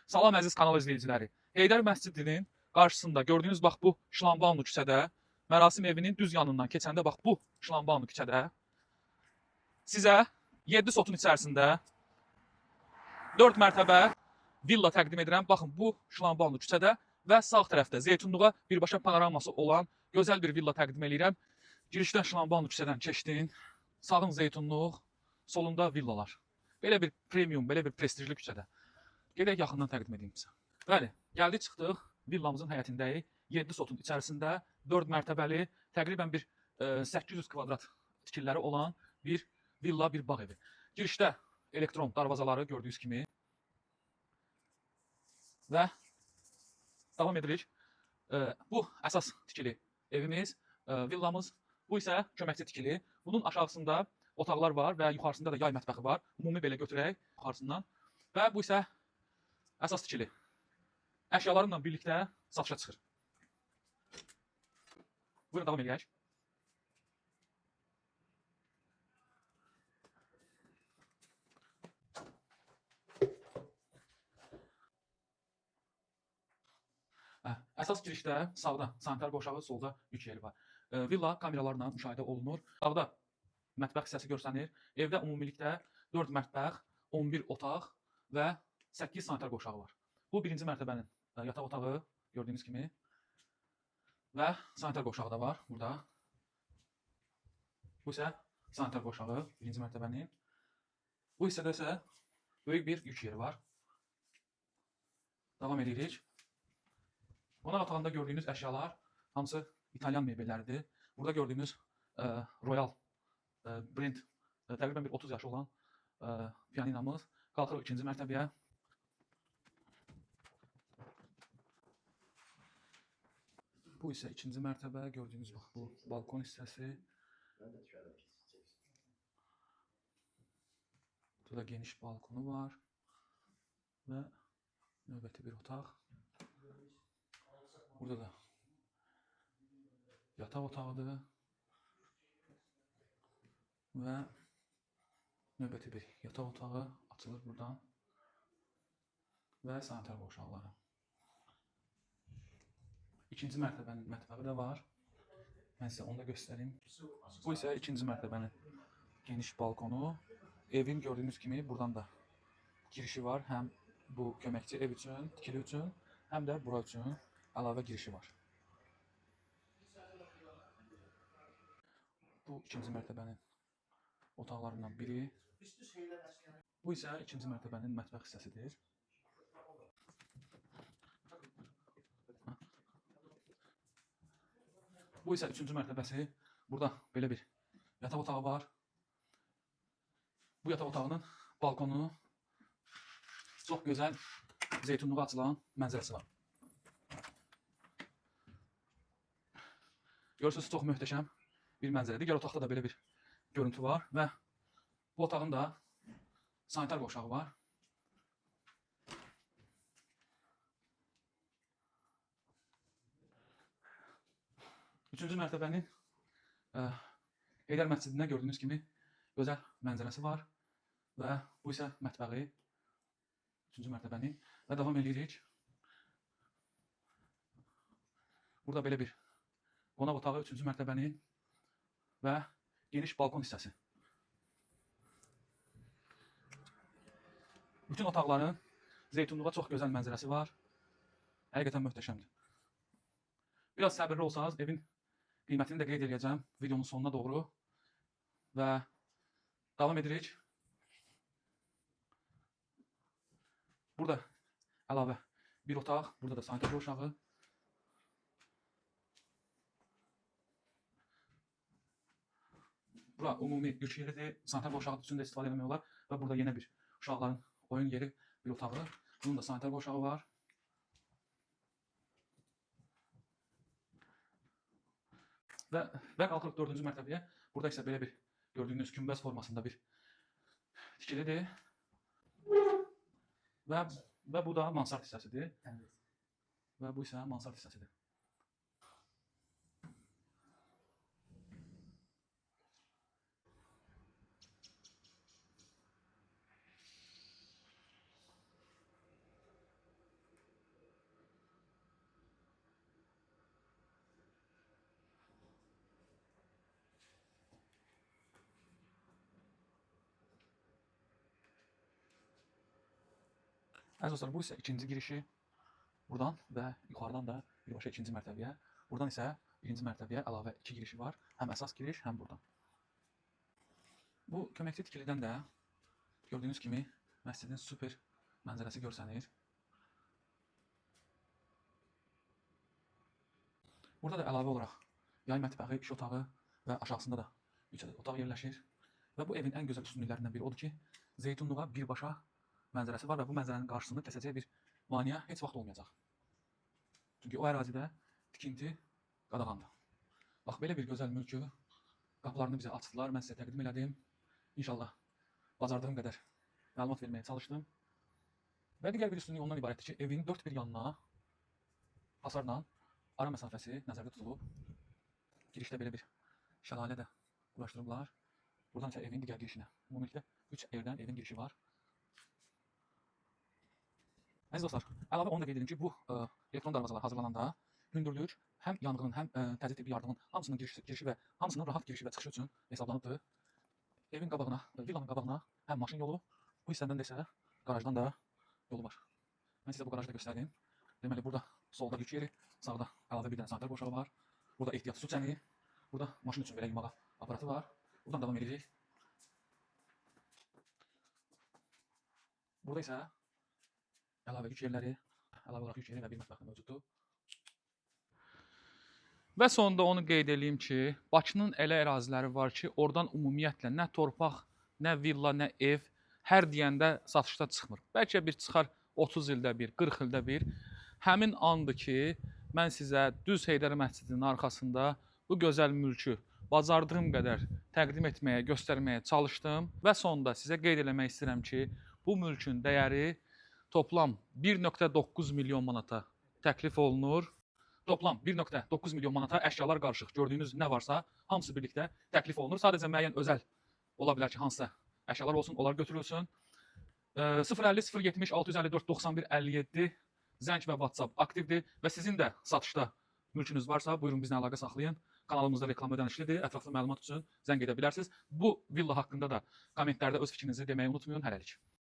Salam əziz kanal izləyiciləri. Heydər Məscidinin qarşısında gördüyünüz bax bu şlambanlı küçədə, mərasim evinin düz yanından keçəndə bax bu şlambanlı küçədə sizə 7 sotun içərisində 4 mərtəbə villa təqdim edirəm. Baxın bu şlambanlı küçədə və sağ tərəfdə Zeytunluğa birbaşa panoraması olan gözəl bir villa təqdim edirəm. Girişdən şlambanlı küçədən keçdin, sağın Zeytunluq, solunda villalar. Belə bir premium, belə bir prestijli küçədə. Gedək yaxından təqdim edeyim sizə. Bəli, gəldik çıxdıq, villamızın həyətindəyik. 7 sotun içərisində 4 mərtəbəli, təqribən bir 800 kvadrat tikililəri olan bir villa, bir bağ evi. Girişdə elektron darvazaları gördüyünüz kimi. Və davam edirik. Bu əsas tikili evimiz, villamız. Bu isə köməkçi tikili. Bunun aşağısında otaqlar var və yuxarısında da yay mətbəxi var. Ümumi belə götürək yuxarısından. Və bu isə əsas tikili. Əşyalarımla birlikdə satışa çıxır. Buyurun davam edək. Əsas girişdə sağda sanitar qoşağı, solda yük yeri var. Villa kameralarla müşahidə olunur. Sağda mətbəx hissəsi görsənir. Evdə ümumilikdə 4 mətbəx, 11 otaq və 8 sanitar qoşağı var. Bu birinci mərtəbənin yataq otağı gördüyünüz kimi və sanitar qoşağı da var burada. Bu isə sanitar qoşağı birinci mərtəbənin. Bu hissədə isə böyük bir yük yeri var. Davam edirik. Qonaq otağında gördüyünüz əşyalar hamısı İtalyan mebelləridir. Burada gördüyünüz Royal Brand təqribən bir 30 yaşı olan pianinamız. Qalxırıq ikinci mərtəbəyə. Bu isə ikinci mərtəbə, gördüyünüz bax bu balkon hissəsi. Burada geniş balkonu var və növbəti bir otaq. Burada da yataq otağıdır və növbəti bir yataq otağı açılır buradan və sanitar qoşaqları. İkinci mərtəbənin mətbəxi də var. Mən sizə onu da göstəreyim. Bu isə ikinci mərtəbənin geniş balkonu. Evin gördüyünüz kimi buradan da girişi var. Həm bu köməkçi ev üçün, tikili üçün, həm də bura üçün əlavə girişi var. Bu ikinci mərtəbənin otaqlarından biri. Bu isə ikinci mərtəbənin mətbəx hissəsidir. Bu isə üçüncü mərtəbəsi. Burada belə bir yataq otağı var. Bu yataq otağının balkonu çox gözəl Zeytunluğa açılan mənzərəsi var. Görürsünüz, çox möhtəşəm bir mənzərə. Digər otaqda da belə bir görüntü var və bu otağın da sanitar qoşağı var. Üçüncü mərtəbənin Heydər Məscidində gördüyünüz kimi gözəl mənzərəsi var və bu isə mətbəxi üçüncü mərtəbənin və davam edirik. Burada belə bir qonaq otağı üçüncü mərtəbənin və geniş balkon hissəsi. Bütün otaqların Zeytunluğa çox gözəl mənzərəsi var. Həqiqətən möhtəşəmdir. Biraz səbirli olsanız evin qiymətini də qeyd edəcəm videonun sonuna doğru və davam edirik. Burada əlavə bir otaq, burada da sanitar qoşağı. Bura ümumi yük yeridir, sanitar qoşağı üçün də istifadə etmək olar və burada yenə bir uşaqların oyun yeri, bir otağı. Bunun da sanitar qoşağı var. Və qalxırıq 4-cü mərtəbəyə. Burada isə belə bir gördüyünüz günbəz formasında bir tikilidir. Və bu da mansard hissəsidir. Və bu isə mansard hissəsidir. Əziz dostlar, bu isə ikinci girişi. Buradan və yuxarıdan da birbaşa ikinci mərtəbəyə. Buradan isə birinci mərtəbəyə əlavə 2 girişi var. Həm əsas giriş, həm buradan. Bu köməkçi tikilidən də gördüyünüz kimi məscidin super mənzərəsi görsənir. Burada da əlavə olaraq yay mətbəxi, iş otağı və aşağısında da 3 otaq yerləşir. Və bu evin ən gözəl üstünlüklərindən biri odur ki, Zeytunluğa birbaşa mənzərəsi var və bu mənzərənin qarşısında kəsəcək bir maneə heç vaxt olmayacaq. Çünki o ərazidə tikinti qadağandır. Bax, belə bir gözəl mülkü qapılarını bizə açdılar, mən sizə təqdim elədim. İnşallah bacardığım qədər məlumat verməyə çalışdım. Və digər bir üstünlük ondan ibarətdir ki, evin dörd bir yanına hasarla ara məsafəsi nəzərdə tutulub. Girişdə belə bir şəlalə də quraşdırıblar. Buradan isə evin digər girişinə. Ümumilikdə 3 yerdən evin girişi var. Əziz dostlar, əlavə onu da qeyd edim ki, bu elektron darvazalar hazırlananda hündürlük həm yanğının, həm təcili tibbi yardımın hamısının girişi və hamısının rahat girişi və çıxışı üçün hesablanıbdır. Evin qabağına, villanın qabağına həm maşın yolu, bu hissədən də isə qarajdan da yolu var. Mən sizə bu qarajı da göstərdim. Deməli, burada solda yük yeri, sağda əlavə bir dənə sanitar boşağı var. Burada ehtiyat su çəni, burada maşın üçün belə yumağa aparatı var. Buradan davam edirik. Burada isə əlavə yük yerləri, əlavə olaraq yük yeri və bir mətbəx mövcuddur. Və sonunda onu qeyd edeyim ki, Bakının elə əraziləri var ki, oradan ümumiyyətlə nə torpaq, nə villa, nə ev hər deyəndə satışda çıxmır. Bəlkə bir çıxar 30 ildə bir, 40 ildə bir. Həmin andır ki, mən sizə düz Heydər məscidinin arxasında bu gözəl mülkü bacardığım qədər təqdim etməyə, göstərməyə çalışdım. Və sonunda sizə qeyd eləmək istəyirəm ki, bu mülkün dəyəri toplam 1,9 milyon manata təklif olunur. Toplam 1,9 milyon manata əşyalar qarışıq. Gördüyünüz nə varsa hamısı birlikdə təklif olunur. Sadəcə müəyyən özəl ola bilər ki, hansısa əşyalar olsun, onlar götürülsün. 050 070 654 91 57 zəng və WhatsApp aktivdir və sizin də satışda mülkünüz varsa, buyurun bizlə əlaqə saxlayın. Kanalımızda reklam ödənişlidir. Ətraflı məlumat üçün zəng edə bilərsiniz. Bu villa haqqında da kommentlərdə öz fikrinizi deməyi unutmayın. Hələlik.